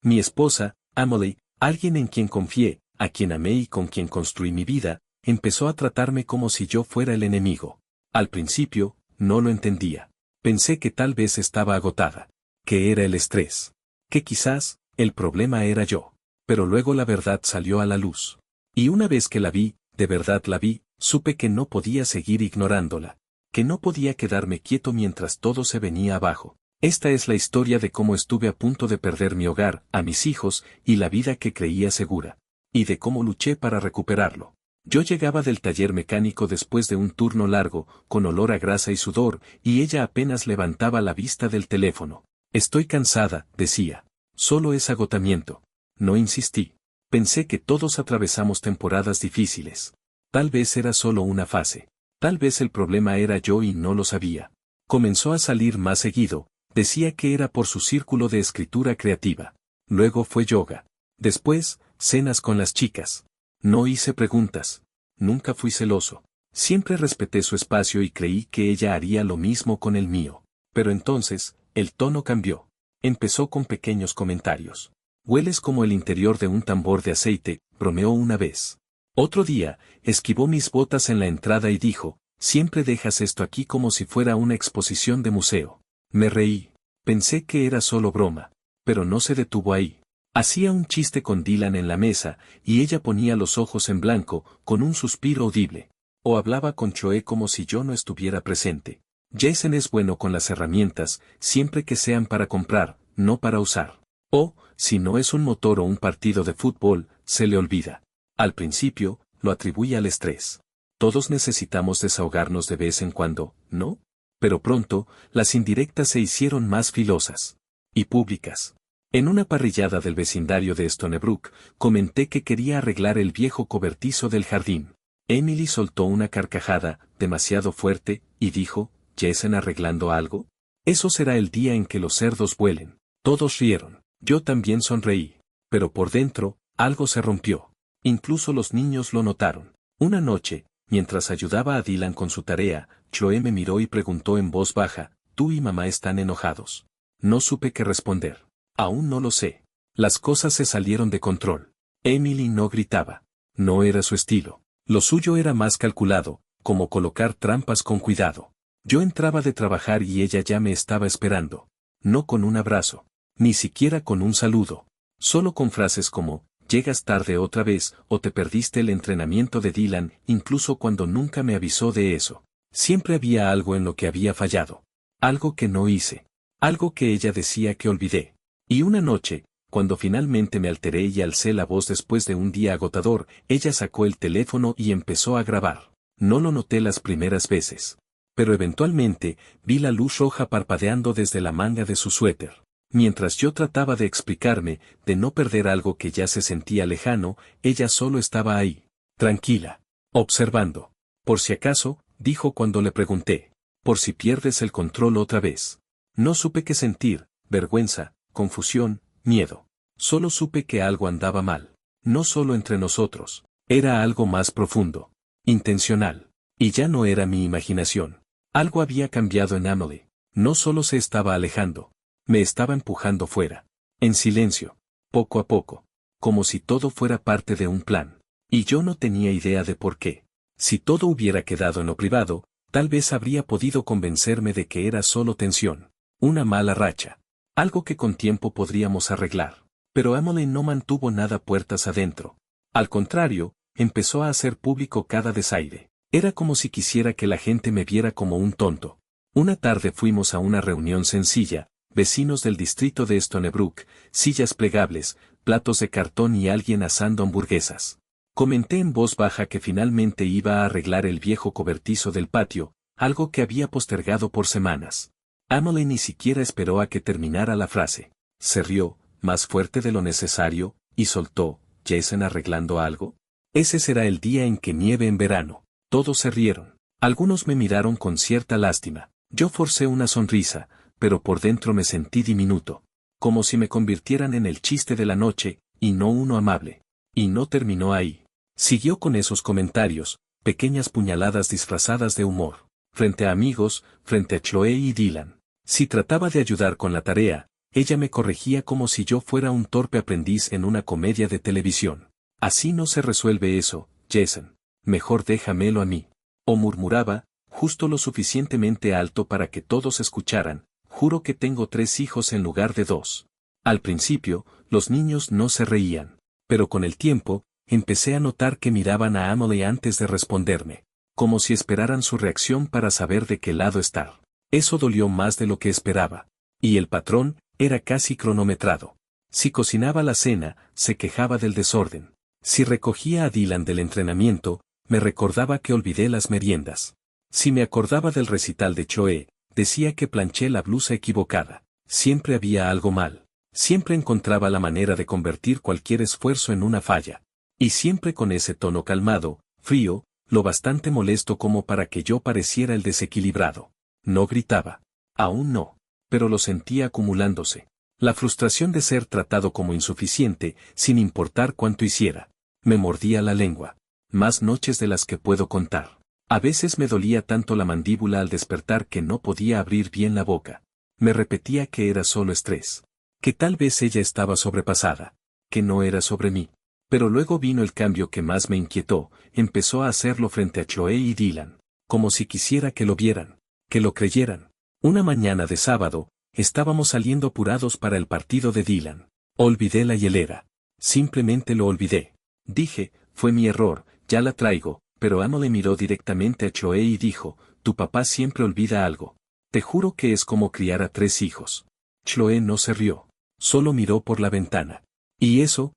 Mi esposa, Emily, alguien en quien confié, a quien amé y con quien construí mi vida, empezó a tratarme como si yo fuera el enemigo. Al principio, no lo entendía. Pensé que tal vez estaba agotada, que era el estrés, que quizás, el problema era yo. Pero luego la verdad salió a la luz. Y una vez que la vi, de verdad la vi, supe que no podía seguir ignorándola, que no podía quedarme quieto mientras todo se venía abajo. Esta es la historia de cómo estuve a punto de perder mi hogar, a mis hijos, y la vida que creía segura. Y de cómo luché para recuperarlo. Yo llegaba del taller mecánico después de un turno largo, con olor a grasa y sudor, y ella apenas levantaba la vista del teléfono. Estoy cansada, decía. Solo es agotamiento. No insistí. Pensé que todos atravesamos temporadas difíciles. Tal vez era solo una fase. Tal vez el problema era yo y no lo sabía. Comenzó a salir más seguido. Decía que era por su círculo de escritura creativa. Luego fue yoga. Después, cenas con las chicas. No hice preguntas. Nunca fui celoso. Siempre respeté su espacio y creí que ella haría lo mismo con el mío. Pero entonces, el tono cambió. Empezó con pequeños comentarios. Hueles como el interior de un tambor de aceite, bromeó una vez. Otro día, esquivó mis botas en la entrada y dijo, siempre dejas esto aquí como si fuera una exposición de museo. Me reí. Pensé que era solo broma. Pero no se detuvo ahí. Hacía un chiste con Dylan en la mesa, y ella ponía los ojos en blanco, con un suspiro audible. O hablaba con Choe como si yo no estuviera presente. Jason es bueno con las herramientas, siempre que sean para comprar, no para usar. O, si no es un motor o un partido de fútbol, se le olvida. Al principio, lo atribuía al estrés. Todos necesitamos desahogarnos de vez en cuando, ¿no? Pero pronto, las indirectas se hicieron más filosas. Y públicas. En una parrillada del vecindario de Stonebrook, comenté que quería arreglar el viejo cobertizo del jardín. Emily soltó una carcajada, demasiado fuerte, y dijo, ¿Jason arreglando algo? Eso será el día en que los cerdos vuelen. Todos rieron. Yo también sonreí. Pero por dentro, algo se rompió. Incluso los niños lo notaron. Una noche, mientras ayudaba a Dylan con su tarea, Chloe me miró y preguntó en voz baja, ¿tú y mamá están enojados? No supe qué responder. Aún no lo sé. Las cosas se salieron de control. Emily no gritaba. No era su estilo. Lo suyo era más calculado, como colocar trampas con cuidado. Yo entraba de trabajar y ella ya me estaba esperando. No con un abrazo. Ni siquiera con un saludo. Solo con frases como, llegas tarde otra vez, o te perdiste el entrenamiento de Dylan, incluso cuando nunca me avisó de eso. Siempre había algo en lo que había fallado. Algo que no hice. Algo que ella decía que olvidé. Y una noche, cuando finalmente me alteré y alcé la voz después de un día agotador, ella sacó el teléfono y empezó a grabar. No lo noté las primeras veces. Pero eventualmente, vi la luz roja parpadeando desde la manga de su suéter. Mientras yo trataba de explicarme, de no perder algo que ya se sentía lejano, ella solo estaba ahí, tranquila, observando. Por si acaso, dijo cuando le pregunté, por si pierdes el control otra vez. No supe qué sentir, vergüenza, confusión, miedo. Solo supe que algo andaba mal. No solo entre nosotros. Era algo más profundo. Intencional. Y ya no era mi imaginación. Algo había cambiado en Emily. No solo se estaba alejando. Me estaba empujando fuera. En silencio. Poco a poco. Como si todo fuera parte de un plan. Y yo no tenía idea de por qué. Si todo hubiera quedado en lo privado, tal vez habría podido convencerme de que era solo tensión. Una mala racha. Algo que con tiempo podríamos arreglar. Pero Emily no mantuvo nada puertas adentro. Al contrario, empezó a hacer público cada desaire. Era como si quisiera que la gente me viera como un tonto. Una tarde fuimos a una reunión sencilla, vecinos del distrito de Stonebrook, sillas plegables, platos de cartón y alguien asando hamburguesas. Comenté en voz baja que finalmente iba a arreglar el viejo cobertizo del patio, algo que había postergado por semanas. Emily ni siquiera esperó a que terminara la frase. Se rió, más fuerte de lo necesario, y soltó, ¿Jason arreglando algo? Ese será el día en que nieve en verano. Todos se rieron. Algunos me miraron con cierta lástima. Yo forcé una sonrisa, pero por dentro me sentí diminuto. Como si me convirtieran en el chiste de la noche, y no uno amable. Y no terminó ahí. Siguió con esos comentarios, pequeñas puñaladas disfrazadas de humor. Frente a amigos, frente a Chloe y Dylan. Si trataba de ayudar con la tarea, ella me corregía como si yo fuera un torpe aprendiz en una comedia de televisión. Así no se resuelve eso, Jason. Mejor déjamelo a mí. O murmuraba, justo lo suficientemente alto para que todos escucharan, juro que tengo 3 hijos en lugar de 2. Al principio, los niños no se reían, pero con el tiempo, empecé a notar que miraban a Emily antes de responderme, como si esperaran su reacción para saber de qué lado estar. Eso dolió más de lo que esperaba. Y el patrón era casi cronometrado. Si cocinaba la cena, se quejaba del desorden. Si recogía a Dylan del entrenamiento, me recordaba que olvidé las meriendas. Si me acordaba del recital de Choe, decía que planché la blusa equivocada. Siempre había algo mal. Siempre encontraba la manera de convertir cualquier esfuerzo en una falla. Y siempre con ese tono calmado, frío, lo bastante molesto como para que yo pareciera el desequilibrado. No gritaba. Aún no. Pero lo sentía acumulándose. La frustración de ser tratado como insuficiente, sin importar cuánto hiciera. Me mordía la lengua. Más noches de las que puedo contar. A veces me dolía tanto la mandíbula al despertar que no podía abrir bien la boca. Me repetía que era solo estrés. Que tal vez ella estaba sobrepasada. Que no era sobre mí. Pero luego vino el cambio que más me inquietó, empezó a hacerlo frente a Chloe y Dylan. Como si quisiera que lo vieran. Que lo creyeran. Una mañana de sábado, estábamos saliendo apurados para el partido de Dylan. Olvidé la hielera. Simplemente lo olvidé. Dije, fue mi error, ya la traigo, pero Emily miró directamente a Chloe y dijo, tu papá siempre olvida algo. Te juro que es como criar a 3 hijos. Chloe no se rió. Solo miró por la ventana. Y eso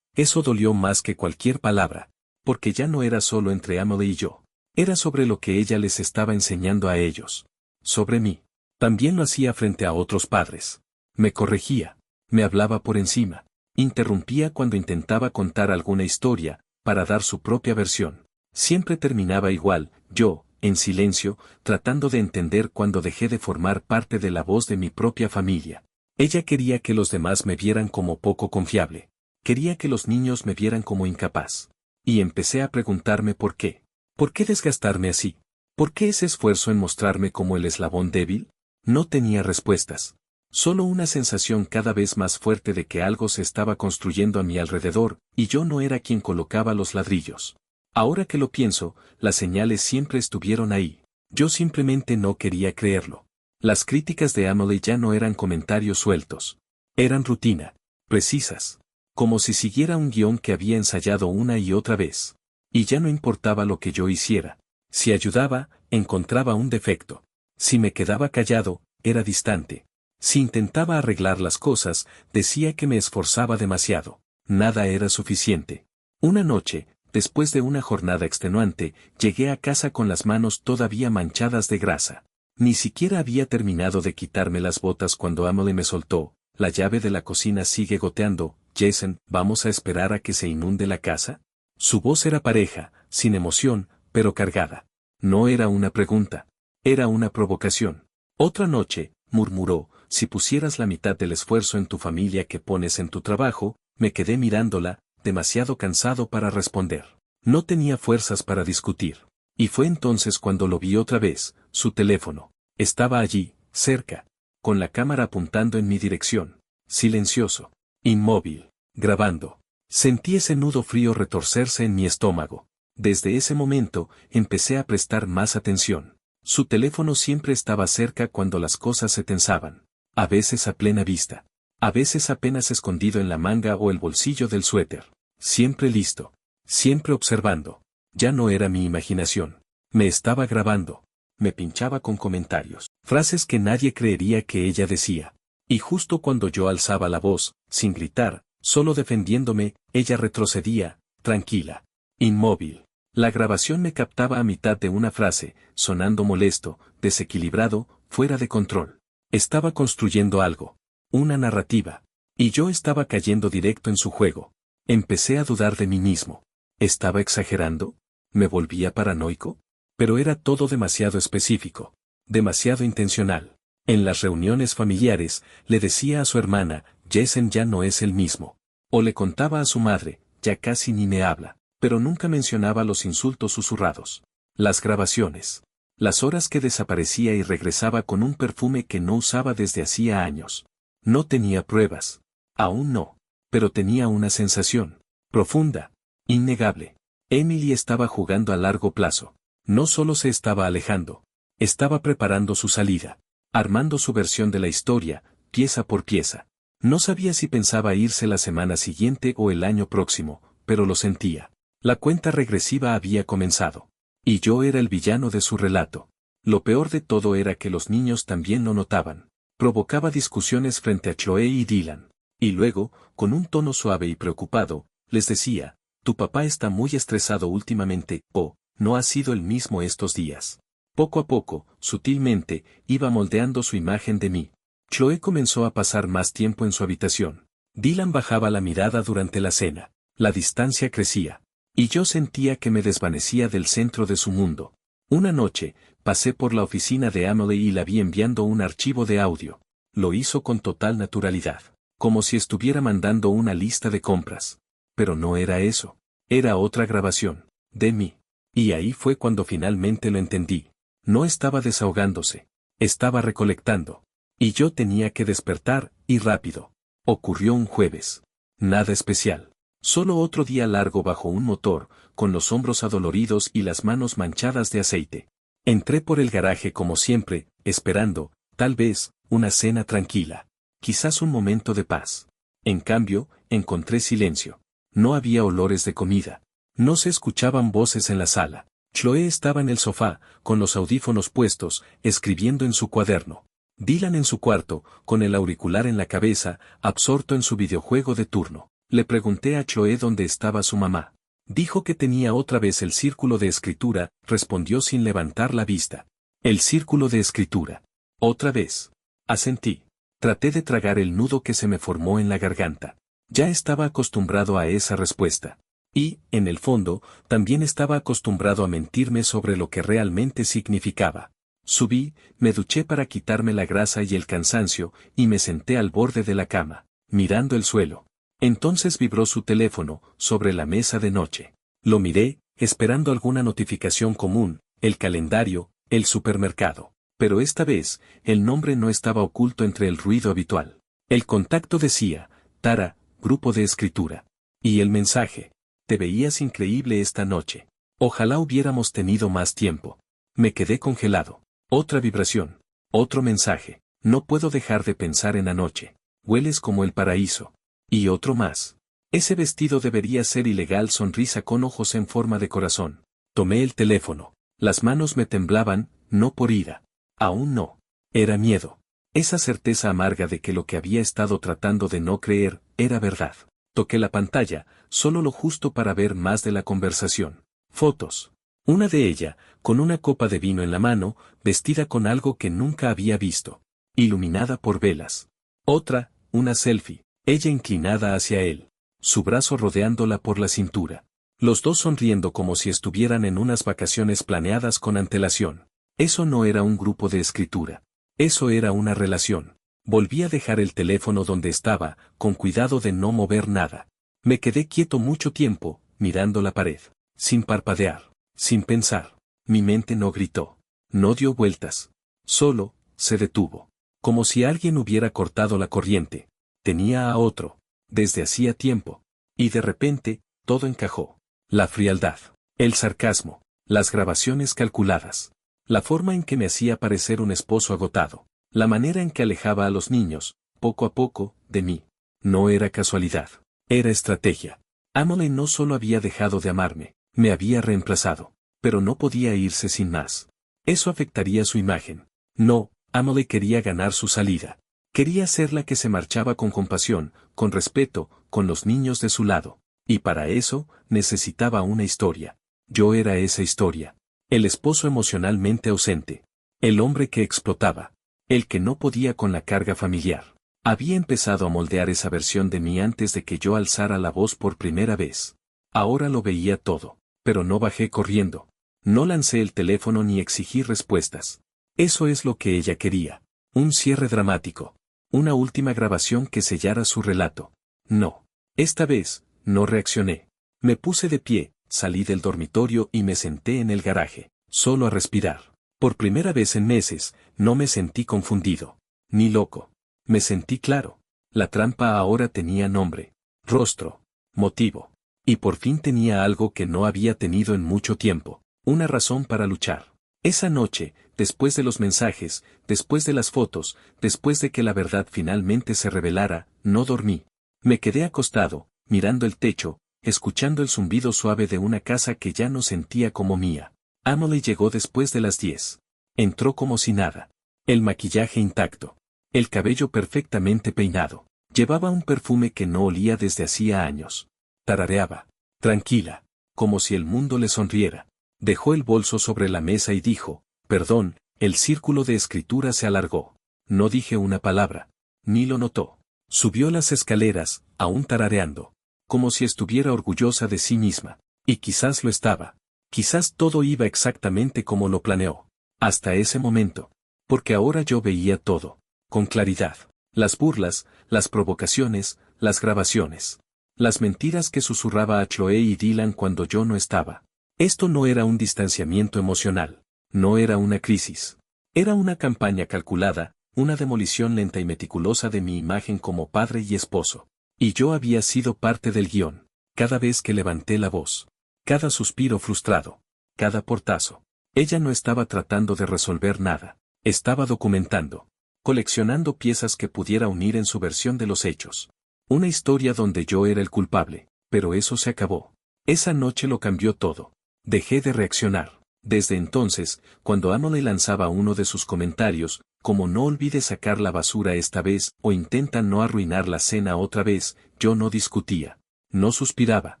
dolió más que cualquier palabra. Porque ya no era solo entre Emily y yo. Era sobre lo que ella les estaba enseñando a ellos. Sobre mí. También lo hacía frente a otros padres. Me corregía. Me hablaba por encima. Interrumpía cuando intentaba contar alguna historia, para dar su propia versión. Siempre terminaba igual, yo, en silencio, tratando de entender cuando dejé de formar parte de la voz de mi propia familia. Ella quería que los demás me vieran como poco confiable. Quería que los niños me vieran como incapaz. Y empecé a preguntarme por qué. ¿Por qué desgastarme así? ¿Por qué ese esfuerzo en mostrarme como el eslabón débil? No tenía respuestas. Solo una sensación cada vez más fuerte de que algo se estaba construyendo a mi alrededor, y yo no era quien colocaba los ladrillos. Ahora que lo pienso, las señales siempre estuvieron ahí. Yo simplemente no quería creerlo. Las críticas de Emily ya no eran comentarios sueltos. Eran rutina. Precisas. Como si siguiera un guión que había ensayado una y otra vez. Y ya no importaba lo que yo hiciera. Si ayudaba, encontraba un defecto. Si me quedaba callado, era distante. Si intentaba arreglar las cosas, decía que me esforzaba demasiado. Nada era suficiente. Una noche, después de una jornada extenuante, llegué a casa con las manos todavía manchadas de grasa. Ni siquiera había terminado de quitarme las botas cuando Emily me soltó. La llave de la cocina sigue goteando. Jason, ¿vamos a esperar a que se inunde la casa? Su voz era pareja, sin emoción, pero cargada. No era una pregunta. Era una provocación. Otra noche, murmuró, si pusieras la mitad del esfuerzo en tu familia que pones en tu trabajo, me quedé mirándola, demasiado cansado para responder. No tenía fuerzas para discutir. Y fue entonces cuando lo vi otra vez, su teléfono. Estaba allí, cerca, con la cámara apuntando en mi dirección. Silencioso. Inmóvil. Grabando. Sentí ese nudo frío retorcerse en mi estómago. Desde ese momento, empecé a prestar más atención. Su teléfono siempre estaba cerca cuando las cosas se tensaban. A veces a plena vista. A veces apenas escondido en la manga o el bolsillo del suéter. Siempre listo. Siempre observando. Ya no era mi imaginación. Me estaba grabando. Me pinchaba con comentarios. Frases que nadie creería que ella decía. Y justo cuando yo alzaba la voz, sin gritar, solo defendiéndome, ella retrocedía, tranquila. Inmóvil. La grabación me captaba a mitad de una frase, sonando molesto, desequilibrado, fuera de control. Estaba construyendo algo. Una narrativa. Y yo estaba cayendo directo en su juego. Empecé a dudar de mí mismo. ¿Estaba exagerando? ¿Me volvía paranoico? Pero era todo demasiado específico. Demasiado intencional. En las reuniones familiares, le decía a su hermana, Jason ya no es el mismo. O le contaba a su madre, ya casi ni me habla. Pero nunca mencionaba los insultos susurrados. Las grabaciones. Las horas que desaparecía y regresaba con un perfume que no usaba desde hacía años. No tenía pruebas. Aún no. Pero tenía una sensación. Profunda. Innegable. Emily estaba jugando a largo plazo. No solo se estaba alejando. Estaba preparando su salida. Armando su versión de la historia, pieza por pieza. No sabía si pensaba irse la semana siguiente o el año próximo, pero lo sentía. La cuenta regresiva había comenzado. Y yo era el villano de su relato. Lo peor de todo era que los niños también lo notaban. Provocaba discusiones frente a Chloe y Dylan. Y luego, con un tono suave y preocupado, les decía, tu papá está muy estresado últimamente, o, no ha sido el mismo estos días. Poco a poco, sutilmente, iba moldeando su imagen de mí. Chloe comenzó a pasar más tiempo en su habitación. Dylan bajaba la mirada durante la cena. La distancia crecía. Y yo sentía que me desvanecía del centro de su mundo. Una noche, pasé por la oficina de Emily y la vi enviando un archivo de audio. Lo hizo con total naturalidad, como si estuviera mandando una lista de compras. Pero no era eso. Era otra grabación, de mí. Y ahí fue cuando finalmente lo entendí. No estaba desahogándose. Estaba recolectando. Y yo tenía que despertar, y rápido. Ocurrió un jueves. Nada especial. Solo otro día largo bajo un motor, con los hombros adoloridos y las manos manchadas de aceite. Entré por el garaje como siempre, esperando, tal vez, una cena tranquila. Quizás un momento de paz. En cambio, encontré silencio. No había olores de comida. No se escuchaban voces en la sala. Chloe estaba en el sofá, con los audífonos puestos, escribiendo en su cuaderno. Dylan en su cuarto, con el auricular en la cabeza, absorto en su videojuego de turno. Le pregunté a Chloe dónde estaba su mamá. Dijo que tenía otra vez el círculo de escritura, respondió sin levantar la vista. El círculo de escritura. Otra vez. Asentí. Traté de tragar el nudo que se me formó en la garganta. Ya estaba acostumbrado a esa respuesta. Y, en el fondo, también estaba acostumbrado a mentirme sobre lo que realmente significaba. Subí, me duché para quitarme la grasa y el cansancio, y me senté al borde de la cama, mirando el suelo. Entonces vibró su teléfono, sobre la mesa de noche. Lo miré, esperando alguna notificación común, el calendario, el supermercado. Pero esta vez, el nombre no estaba oculto entre el ruido habitual. El contacto decía, Tara, grupo de escritura. Y el mensaje, te veías increíble esta noche. Ojalá hubiéramos tenido más tiempo. Me quedé congelado. Otra vibración. Otro mensaje. No puedo dejar de pensar en anoche. Hueles como el paraíso. Y otro más. Ese vestido debería ser ilegal, sonrisa con ojos en forma de corazón. Tomé el teléfono. Las manos me temblaban, no por ira. Aún no. Era miedo. Esa certeza amarga de que lo que había estado tratando de no creer, era verdad. Toqué la pantalla, solo lo justo para ver más de la conversación. Fotos. Una de ella, con una copa de vino en la mano, vestida con algo que nunca había visto. Iluminada por velas. Otra, una selfie, ella inclinada hacia él. Su brazo rodeándola por la cintura. Los dos sonriendo como si estuvieran en unas vacaciones planeadas con antelación. Eso no era un grupo de escritura. Eso era una relación. Volví a dejar el teléfono donde estaba, con cuidado de no mover nada. Me quedé quieto mucho tiempo, mirando la pared. Sin parpadear. Sin pensar. Mi mente no gritó. No dio vueltas. Solo, se detuvo. Como si alguien hubiera cortado la corriente. Tenía a otro. Desde hacía tiempo. Y de repente, todo encajó. La frialdad. El sarcasmo. Las grabaciones calculadas. La forma en que me hacía parecer un esposo agotado. La manera en que alejaba a los niños, poco a poco, de mí. No era casualidad. Era estrategia. Emily no solo había dejado de amarme, me había reemplazado. Pero no podía irse sin más. Eso afectaría su imagen. No, Emily quería ganar su salida. Quería ser la que se marchaba con compasión, con respeto, con los niños de su lado. Y para eso, necesitaba una historia. Yo era esa historia. El esposo emocionalmente ausente. El hombre que explotaba. El que no podía con la carga familiar. Había empezado a moldear esa versión de mí antes de que yo alzara la voz por primera vez. Ahora lo veía todo. Pero no bajé corriendo. No lancé el teléfono ni exigí respuestas. Eso es lo que ella quería. Un cierre dramático. Una última grabación que sellara su relato. No. Esta vez, no reaccioné. Me puse de pie, salí del dormitorio y me senté en el garaje, solo a respirar. Por primera vez en meses, no me sentí confundido. Ni loco. Me sentí claro. La trampa ahora tenía nombre, rostro, motivo. Y por fin tenía algo que no había tenido en mucho tiempo, una razón para luchar. Esa noche, después de los mensajes, después de las fotos, después de que la verdad finalmente se revelara, no dormí. Me quedé acostado, mirando el techo, escuchando el zumbido suave de una casa que ya no sentía como mía. Emily llegó después de las 10. Entró como si nada. El maquillaje intacto. El cabello perfectamente peinado. Llevaba un perfume que no olía desde hacía años. Tarareaba. Tranquila. Como si el mundo le sonriera. Dejó el bolso sobre la mesa y dijo, perdón, el círculo de escritura se alargó. No dije una palabra. Ni lo notó. Subió las escaleras, aún tarareando. Como si estuviera orgullosa de sí misma. Y quizás lo estaba. Quizás todo iba exactamente como lo planeó. Hasta ese momento. Porque ahora yo veía todo. Con claridad. Las burlas, las provocaciones, las grabaciones. Las mentiras que susurraba a Chloe y Dylan cuando yo no estaba. Esto no era un distanciamiento emocional. No era una crisis. Era una campaña calculada, una demolición lenta y meticulosa de mi imagen como padre y esposo. Y yo había sido parte del guión. Cada vez que levanté la voz. Cada suspiro frustrado. Cada portazo. Ella no estaba tratando de resolver nada. Estaba documentando. Coleccionando piezas que pudiera unir en su versión de los hechos. Una historia donde yo era el culpable, pero eso se acabó. Esa noche lo cambió todo. Dejé de reaccionar. Desde entonces, cuando Emily lanzaba uno de sus comentarios, como no olvide sacar la basura esta vez o intenta no arruinar la cena otra vez, yo no discutía. No suspiraba.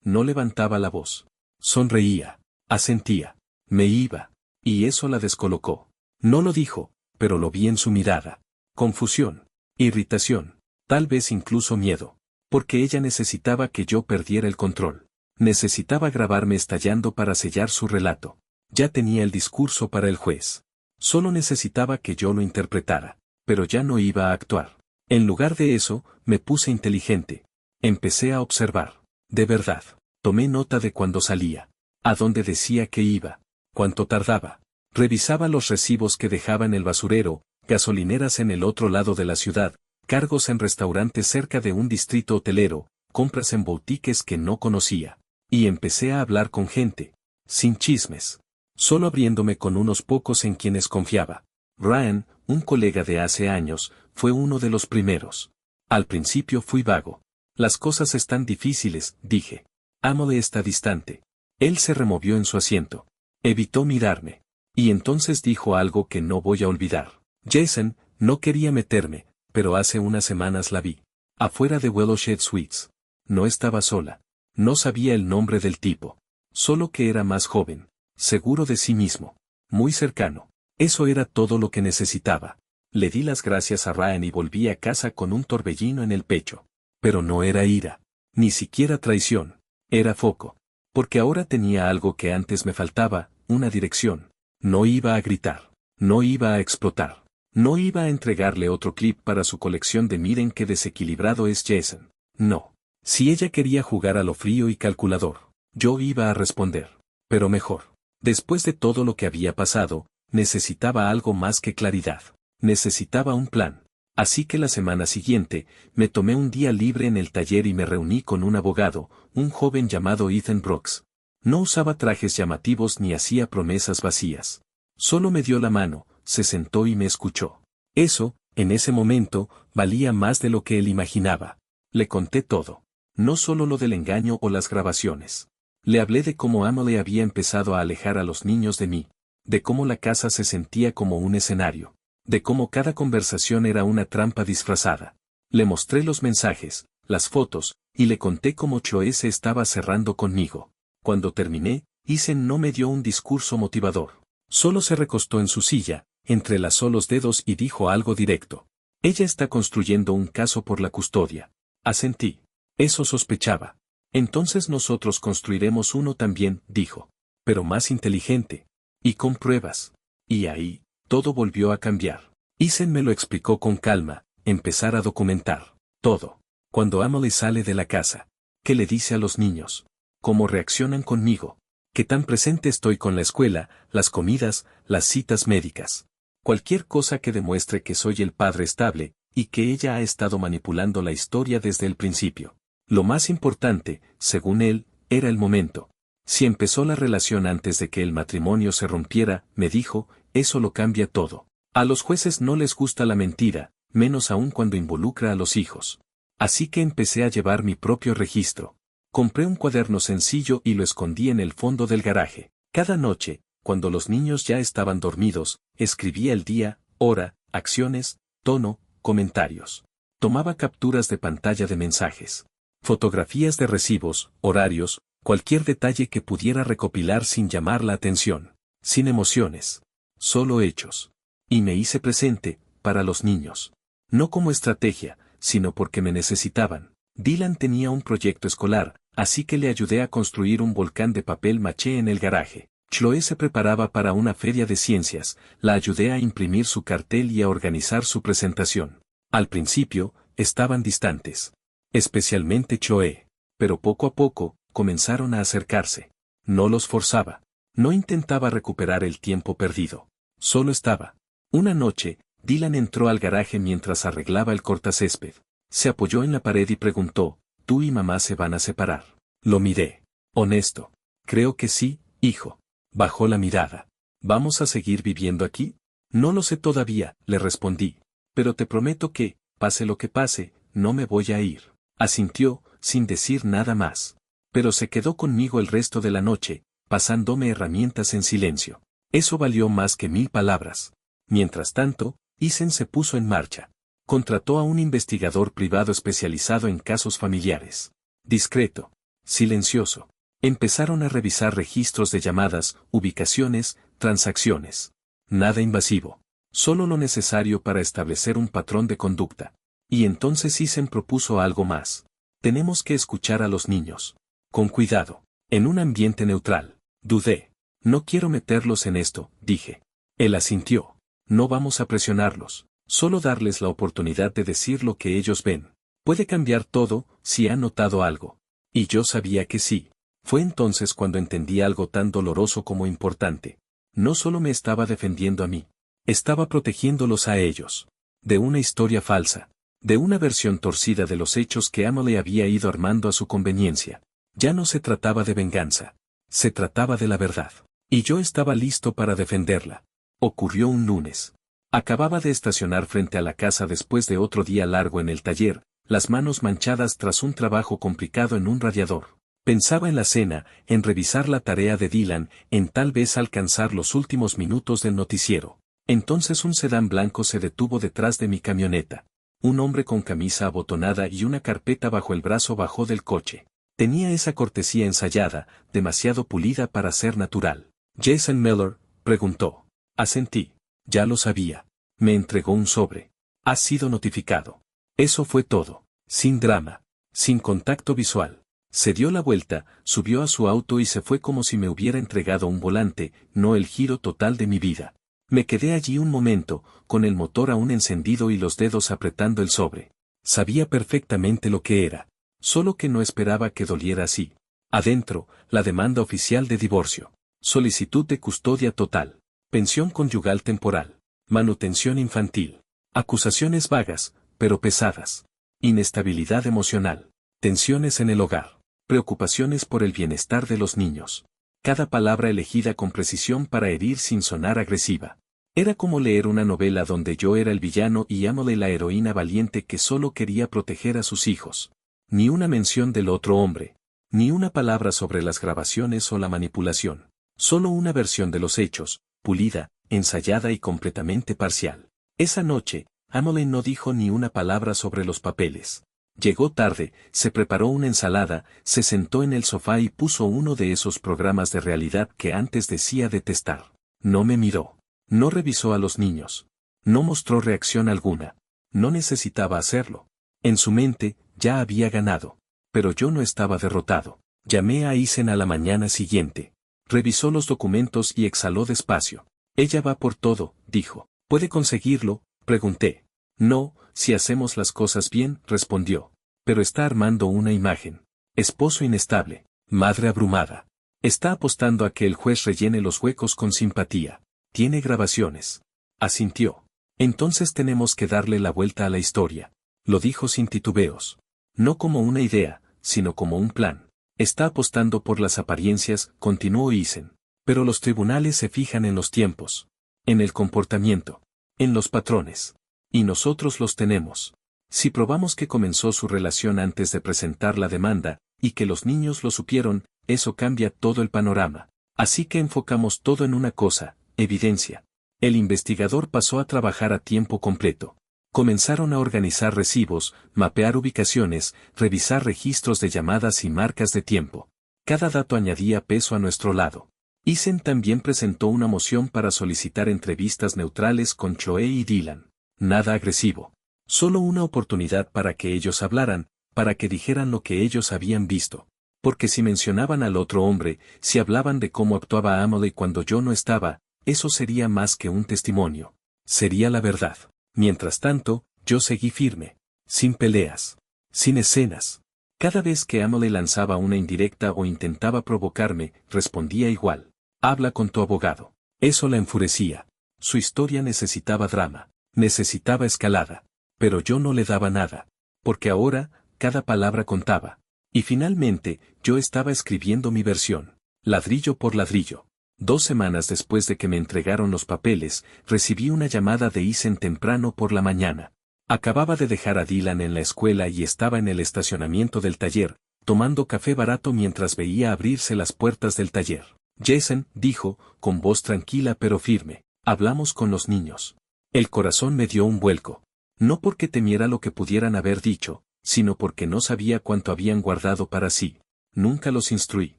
No levantaba la voz. Sonreía. Asentía. Me iba. Y eso la descolocó. No lo dijo, pero lo vi en su mirada. Confusión. Irritación. Tal vez incluso miedo. Porque ella necesitaba que yo perdiera el control. Necesitaba grabarme estallando para sellar su relato. Ya tenía el discurso para el juez. Solo necesitaba que yo lo interpretara. Pero ya no iba a actuar. En lugar de eso, me puse inteligente. Empecé a observar. De verdad. Tomé nota de cuándo salía. A dónde decía que iba. Cuánto tardaba. Revisaba los recibos que dejaba en el basurero, gasolineras en el otro lado de la ciudad, cargos en restaurantes cerca de un distrito hotelero, compras en boutiques que no conocía. Y empecé a hablar con gente. Sin chismes. Solo abriéndome con unos pocos en quienes confiaba. Ryan, un colega de hace años, fue uno de los primeros. Al principio fui vago. Las cosas están difíciles, dije. Emily está distante. Él se removió en su asiento. Evitó mirarme. Y entonces dijo algo que no voy a olvidar. Jason, no quería meterme, pero hace unas semanas la vi. Afuera de Willowshed Suites. No estaba sola. No sabía el nombre del tipo. Solo que era más joven. Seguro de sí mismo. Muy cercano. Eso era todo lo que necesitaba. Le di las gracias a Ryan y volví a casa con un torbellino en el pecho. Pero no era ira. Ni siquiera traición. Era foco. Porque ahora tenía algo que antes me faltaba, una dirección. No iba a gritar. No iba a explotar. No iba a entregarle otro clip para su colección de miren qué desequilibrado es Jason. No. Si ella quería jugar a lo frío y calculador, yo iba a responder. Pero mejor. Después de todo lo que había pasado, necesitaba algo más que claridad. Necesitaba un plan. Así que la semana siguiente, me tomé un día libre en el taller y me reuní con un abogado, un joven llamado Ethan Brooks. No usaba trajes llamativos ni hacía promesas vacías. Solo me dio la mano, se sentó y me escuchó. Eso, en ese momento, valía más de lo que él imaginaba. Le conté todo. No solo lo del engaño o las grabaciones. Le hablé de cómo Emily había empezado a alejar a los niños de mí. De cómo la casa se sentía como un escenario. De cómo cada conversación era una trampa disfrazada. Le mostré los mensajes, las fotos, y le conté cómo Chloe se estaba cerrando conmigo. Cuando terminé, Ethan no me dio un discurso motivador. Solo se recostó en su silla, entrelazó los dedos y dijo algo directo. Ella está construyendo un caso por la custodia. Asentí. Eso sospechaba. Entonces nosotros construiremos uno también, dijo. Pero más inteligente. Y con pruebas. Y ahí, todo volvió a cambiar. Ethan me lo explicó con calma, empezar a documentar. Todo. Cuando Emily sale de la casa. ¿Qué le dice a los niños? ¿Cómo reaccionan conmigo? ¿Qué tan presente estoy con la escuela, las comidas, las citas médicas? Cualquier cosa que demuestre que soy el padre estable, y que ella ha estado manipulando la historia desde el principio. Lo más importante, según él, era el momento. Si empezó la relación antes de que el matrimonio se rompiera, me dijo, eso lo cambia todo. A los jueces no les gusta la mentira, menos aún cuando involucra a los hijos. Así que empecé a llevar mi propio registro. Compré un cuaderno sencillo y lo escondí en el fondo del garaje. Cada noche, cuando los niños ya estaban dormidos, escribía el día, hora, acciones, tono, comentarios. Tomaba capturas de pantalla de mensajes, fotografías de recibos, horarios, cualquier detalle que pudiera recopilar sin llamar la atención, sin emociones, solo hechos. Y me hice presente, para los niños. No como estrategia, sino porque me necesitaban. Dylan tenía un proyecto escolar, así que le ayudé a construir un volcán de papel maché en el garaje. Chloe se preparaba para una feria de ciencias, la ayudé a imprimir su cartel y a organizar su presentación. Al principio, estaban distantes. Especialmente Chloe. Pero poco a poco, comenzaron a acercarse. No los forzaba. No intentaba recuperar el tiempo perdido. Solo estaba. Una noche, Dylan entró al garaje mientras arreglaba el cortacésped. Se apoyó en la pared y preguntó, ¿tú y mamá se van a separar? Lo miré. Honesto. Creo que sí, hijo. Bajó la mirada. ¿Vamos a seguir viviendo aquí? No lo sé todavía, le respondí. Pero te prometo que, pase lo que pase, no me voy a ir. Asintió, sin decir nada más. Pero se quedó conmigo el resto de la noche, pasándome herramientas en silencio. Eso valió más que 1000 palabras. Mientras tanto, Isen se puso en marcha. Contrató a un investigador privado especializado en casos familiares. Discreto. Silencioso. Empezaron a revisar registros de llamadas, ubicaciones, transacciones. Nada invasivo. Solo lo necesario para establecer un patrón de conducta. Y entonces Isen propuso algo más. Tenemos que escuchar a los niños. Con cuidado. En un ambiente neutral. Dudé. No quiero meterlos en esto, dije. Él asintió. No vamos a presionarlos. Solo darles la oportunidad de decir lo que ellos ven. Puede cambiar todo, si han notado algo. Y yo sabía que sí. Fue entonces cuando entendí algo tan doloroso como importante. No solo me estaba defendiendo a mí. Estaba protegiéndolos a ellos. De una historia falsa. De una versión torcida de los hechos que Emily había ido armando a su conveniencia. Ya no se trataba de venganza. Se trataba de la verdad. Y yo estaba listo para defenderla. Ocurrió un lunes. Acababa de estacionar frente a la casa después de otro día largo en el taller, las manos manchadas tras un trabajo complicado en un radiador. Pensaba en la cena, en revisar la tarea de Dylan, en tal vez alcanzar los últimos minutos del noticiero. Entonces un sedán blanco se detuvo detrás de mi camioneta. Un hombre con camisa abotonada y una carpeta bajo el brazo bajó del coche. Tenía esa cortesía ensayada, demasiado pulida para ser natural. «¿Jason Miller?», preguntó. Asentí. Ya lo sabía. Me entregó un sobre. Has sido notificado. Eso fue todo. Sin drama. Sin contacto visual. Se dio la vuelta, subió a su auto y se fue como si me hubiera entregado un volante, no el giro total de mi vida. Me quedé allí un momento, con el motor aún encendido y los dedos apretando el sobre. Sabía perfectamente lo que era. Solo que no esperaba que doliera así. Adentro, la demanda oficial de divorcio. Solicitud de custodia total. Pensión conyugal temporal. Manutención infantil. Acusaciones vagas, pero pesadas. Inestabilidad emocional. Tensiones en el hogar. Preocupaciones por el bienestar de los niños. Cada palabra elegida con precisión para herir sin sonar agresiva. Era como leer una novela donde yo era el villano y Emily la heroína valiente que solo quería proteger a sus hijos. Ni una mención del otro hombre. Ni una palabra sobre las grabaciones o la manipulación. Solo una versión de los hechos, pulida, ensayada y completamente parcial. Esa noche, Emily no dijo ni una palabra sobre los papeles. Llegó tarde, se preparó una ensalada, se sentó en el sofá y puso uno de esos programas de realidad que antes decía detestar. No me miró. No revisó a los niños. No mostró reacción alguna. No necesitaba hacerlo. En su mente, ya había ganado. Pero yo no estaba derrotado. Llamé a Isen a la mañana siguiente. Revisó los documentos y exhaló despacio. Ella va por todo, dijo. ¿Puede conseguirlo?, pregunté. No, si hacemos las cosas bien, respondió. Pero está armando una imagen. Esposo inestable. Madre abrumada. Está apostando a que el juez rellene los huecos con simpatía. Tiene grabaciones. Asintió. Entonces tenemos que darle la vuelta a la historia. Lo dijo sin titubeos. No como una idea, sino como un plan. Está apostando por las apariencias, continuó Eisen. Pero los tribunales se fijan en los tiempos, en el comportamiento, en los patrones. Y nosotros los tenemos. Si probamos que comenzó su relación antes de presentar la demanda, y que los niños lo supieron, eso cambia todo el panorama. Así que enfocamos todo en una cosa, evidencia. El investigador pasó a trabajar a tiempo completo. Comenzaron a organizar recibos, mapear ubicaciones, revisar registros de llamadas y marcas de tiempo. Cada dato añadía peso a nuestro lado. Eisen también presentó una moción para solicitar entrevistas neutrales con Chloe y Dylan. Nada agresivo. Solo una oportunidad para que ellos hablaran, para que dijeran lo que ellos habían visto. Porque si mencionaban al otro hombre, si hablaban de cómo actuaba Amelie cuando yo no estaba, eso sería más que un testimonio. Sería la verdad. Mientras tanto, yo seguí firme. Sin peleas. Sin escenas. Cada vez que Amelie lanzaba una indirecta o intentaba provocarme, respondía igual. Habla con tu abogado. Eso la enfurecía. Su historia necesitaba drama. Necesitaba escalada. Pero yo no le daba nada. Porque ahora, cada palabra contaba. Y finalmente, yo estaba escribiendo mi versión. Ladrillo por ladrillo. 2 semanas después de que me entregaron los papeles, recibí una llamada de Eisen temprano por la mañana. Acababa de dejar a Dylan en la escuela y estaba en el estacionamiento del taller, tomando café barato mientras veía abrirse las puertas del taller. Jason, dijo, con voz tranquila pero firme, hablamos con los niños. El corazón me dio un vuelco. No porque temiera lo que pudieran haber dicho, sino porque no sabía cuánto habían guardado para sí. Nunca los instruí.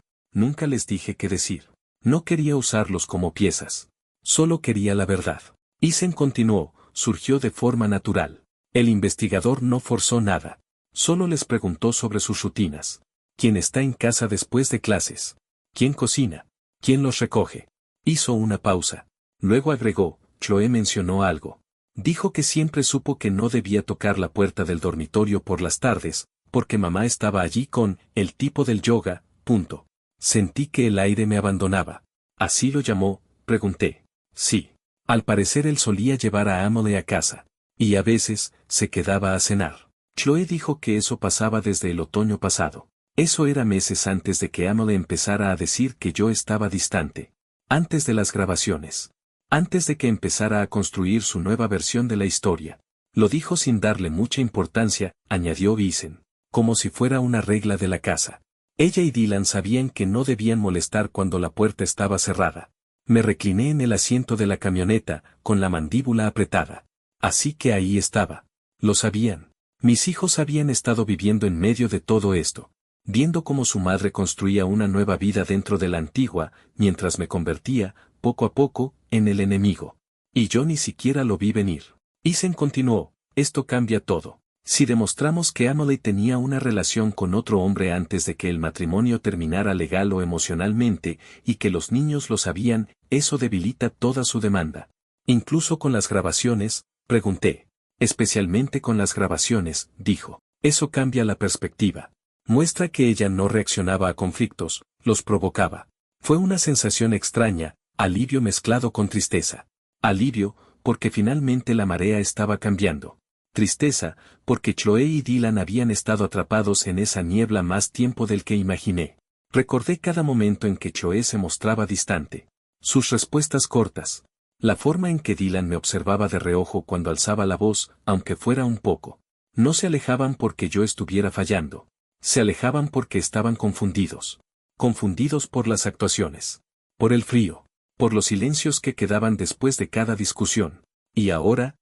Nunca les dije qué decir. No quería usarlos como piezas. Solo quería la verdad. Eisen continuó, surgió de forma natural. El investigador no forzó nada. Solo les preguntó sobre sus rutinas. ¿Quién está en casa después de clases? ¿Quién cocina? ¿Quién los recoge? Hizo una pausa. Luego agregó, Chloe mencionó algo. Dijo que siempre supo que no debía tocar la puerta del dormitorio por las tardes, porque mamá estaba allí con el tipo del yoga, punto. Sentí que el aire me abandonaba. ¿Así lo llamó? Pregunté. Sí. Al parecer él solía llevar a Amelie a casa. Y a veces, se quedaba a cenar. Chloe dijo que eso pasaba desde el otoño pasado. Eso era meses antes de que Amelie empezara a decir que yo estaba distante. Antes de las grabaciones. Antes de que empezara a construir su nueva versión de la historia. Lo dijo sin darle mucha importancia, añadió Eisen. Como si fuera una regla de la casa. Ella y Dylan sabían que no debían molestar cuando la puerta estaba cerrada. Me recliné en el asiento de la camioneta, con la mandíbula apretada. Así que ahí estaba. Lo sabían. Mis hijos habían estado viviendo en medio de todo esto. Viendo cómo su madre construía una nueva vida dentro de la antigua, mientras me convertía, poco a poco, en el enemigo. Y yo ni siquiera lo vi venir. Eisen continuó, esto cambia todo. Si demostramos que Amelie tenía una relación con otro hombre antes de que el matrimonio terminara legal o emocionalmente, y que los niños lo sabían, eso debilita toda su demanda. Incluso con las grabaciones, pregunté. Especialmente con las grabaciones, dijo. Eso cambia la perspectiva. Muestra que ella no reaccionaba a conflictos, los provocaba. Fue una sensación extraña, alivio mezclado con tristeza. Alivio, porque finalmente la marea estaba cambiando. Tristeza, porque Chloe y Dylan habían estado atrapados en esa niebla más tiempo del que imaginé. Recordé cada momento en que Chloe se mostraba distante. Sus respuestas cortas. La forma en que Dylan me observaba de reojo cuando alzaba la voz, aunque fuera un poco. No se alejaban porque yo estuviera fallando. Se alejaban porque estaban confundidos. Confundidos por las actuaciones. Por el frío. Por los silencios que quedaban después de cada discusión. Y ahora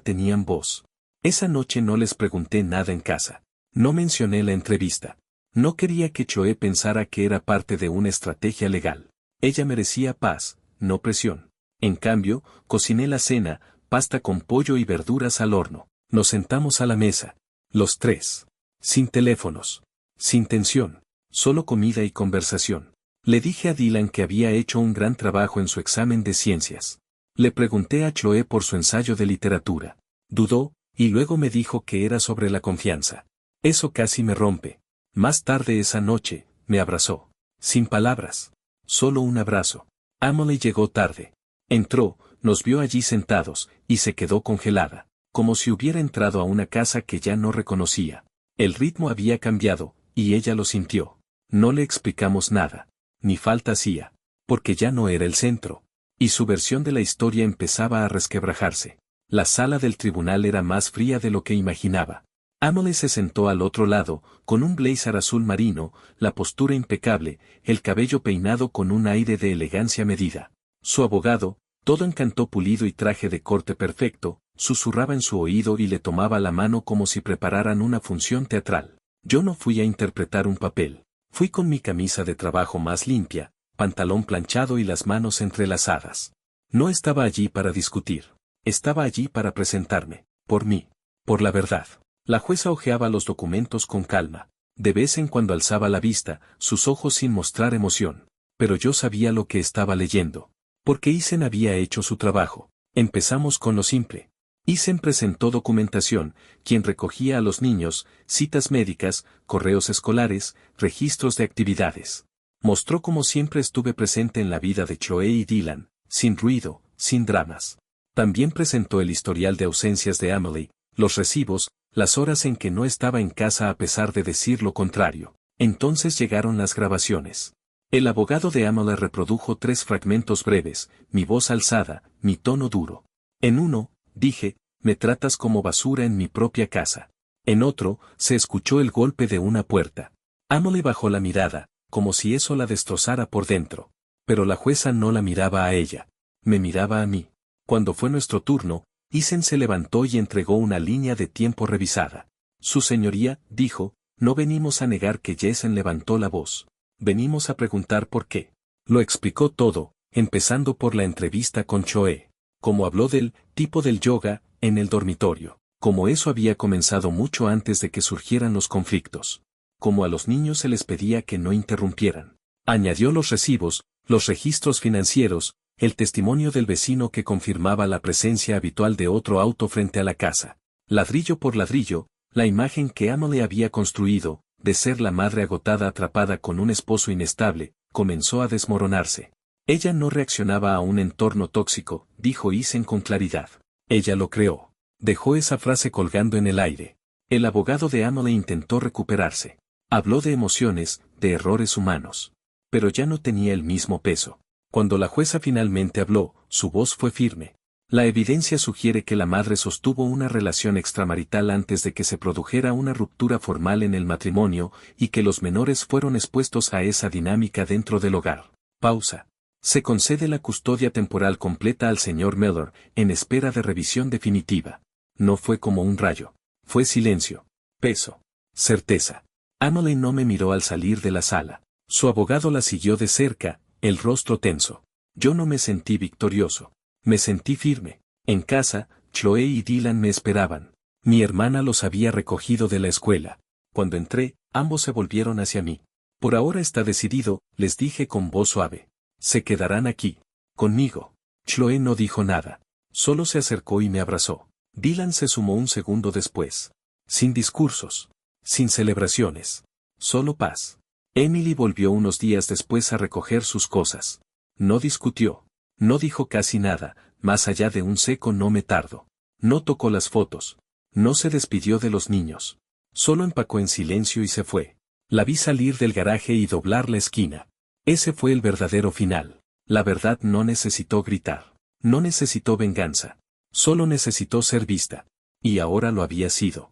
tenían voz. Esa noche no les pregunté nada en casa. No mencioné la entrevista. No quería que Chloe pensara que era parte de una estrategia legal. Ella merecía paz, no presión. En cambio, cociné la cena, pasta con pollo y verduras al horno. Nos sentamos a la mesa. Los 3. Sin teléfonos. Sin tensión. Solo comida y conversación. Le dije a Dylan que había hecho un gran trabajo en su examen de ciencias. Le pregunté a Chloe por su ensayo de literatura. Dudó, y luego me dijo que era sobre la confianza. Eso casi me rompe. Más tarde esa noche, me abrazó. Sin palabras. Solo un abrazo. Amelie llegó tarde. Entró, Nos vio allí sentados, y se quedó congelada, como si hubiera entrado a una casa que ya no reconocía. El ritmo había cambiado, y ella lo sintió. No le explicamos nada. Ni falta hacía. Porque ya no era el centro. Y su versión de la historia empezaba a resquebrajarse. La sala del tribunal era más fría de lo que imaginaba. Emily se sentó al otro lado, con un blazer azul marino, la postura impecable, el cabello peinado con un aire de elegancia medida. Su abogado, todo en canto pulido y traje de corte perfecto, susurraba en su oído y le tomaba la mano como si prepararan una función teatral. Yo no fui a interpretar un papel. Fui con mi camisa de trabajo más limpia, pantalón planchado y las manos entrelazadas. No estaba allí para discutir. Estaba allí para presentarme, por mí, por la verdad. La jueza hojeaba los documentos con calma. De vez en cuando alzaba la vista, sus ojos sin mostrar emoción. Pero yo sabía lo que estaba leyendo. Porque Isen había hecho su trabajo. Empezamos con lo simple. Isen presentó documentación, quien recogía a los niños, citas médicas, correos escolares, registros de actividades. Mostró cómo siempre estuve presente en la vida de Chloe y Dylan, sin ruido, sin dramas. También presentó el historial de ausencias de Emily, los recibos, las horas en que no estaba en casa a pesar de decir lo contrario. Entonces llegaron las grabaciones. El abogado de Emily reprodujo 3 fragmentos breves, mi voz alzada, mi tono duro. En uno, dije, me tratas como basura en mi propia casa. En otro, se escuchó el golpe de una puerta. Emily bajó la mirada, como si eso la destrozara por dentro. Pero la jueza no la miraba a ella. Me miraba a mí. Cuando fue nuestro turno, Isen se levantó y entregó una línea de tiempo revisada. Su señoría, dijo, no venimos a negar que Jason levantó la voz. Venimos a preguntar por qué. Lo explicó todo, empezando por la entrevista con Choe. Como habló del tipo del yoga, en el dormitorio. Como eso había comenzado mucho antes de que surgieran los conflictos. Como a los niños se les pedía que no interrumpieran. Añadió los recibos, los registros financieros, el testimonio del vecino que confirmaba la presencia habitual de otro auto frente a la casa. Ladrillo por ladrillo, la imagen que Emily había construido, de ser la madre agotada atrapada con un esposo inestable, comenzó a desmoronarse. Ella no reaccionaba a un entorno tóxico, dijo Isen con claridad. Ella lo creó. Dejó esa frase colgando en el aire. El abogado de Emily intentó recuperarse. Habló de emociones, de errores humanos. Pero ya no tenía el mismo peso. Cuando la jueza finalmente habló, su voz fue firme. La evidencia sugiere que la madre sostuvo una relación extramarital antes de que se produjera una ruptura formal en el matrimonio y que los menores fueron expuestos a esa dinámica dentro del hogar. Pausa. Se concede la custodia temporal completa al señor Miller, en espera de revisión definitiva. No fue como un rayo. Fue silencio. Peso. Certeza. Emily no me miró al salir de la sala. Su abogado la siguió de cerca, el rostro tenso. Yo no me sentí victorioso. Me sentí firme. En casa, Chloe y Dylan me esperaban. Mi hermana los había recogido de la escuela. Cuando entré, ambos se volvieron hacia mí. Por ahora está decidido, les dije con voz suave. Se quedarán aquí. Conmigo. Chloe no dijo nada. Solo se acercó y me abrazó. Dylan se sumó un segundo después. Sin discursos. Sin celebraciones. Solo paz. Emily volvió unos días después a recoger sus cosas. No discutió. No dijo casi nada, más allá de un seco no me tardo. No tocó las fotos. No se despidió de los niños. Solo empacó en silencio y se fue. La vi salir del garaje y doblar la esquina. Ese fue el verdadero final. La verdad no necesitó gritar. No necesitó venganza. Solo necesitó ser vista. Y ahora lo había sido.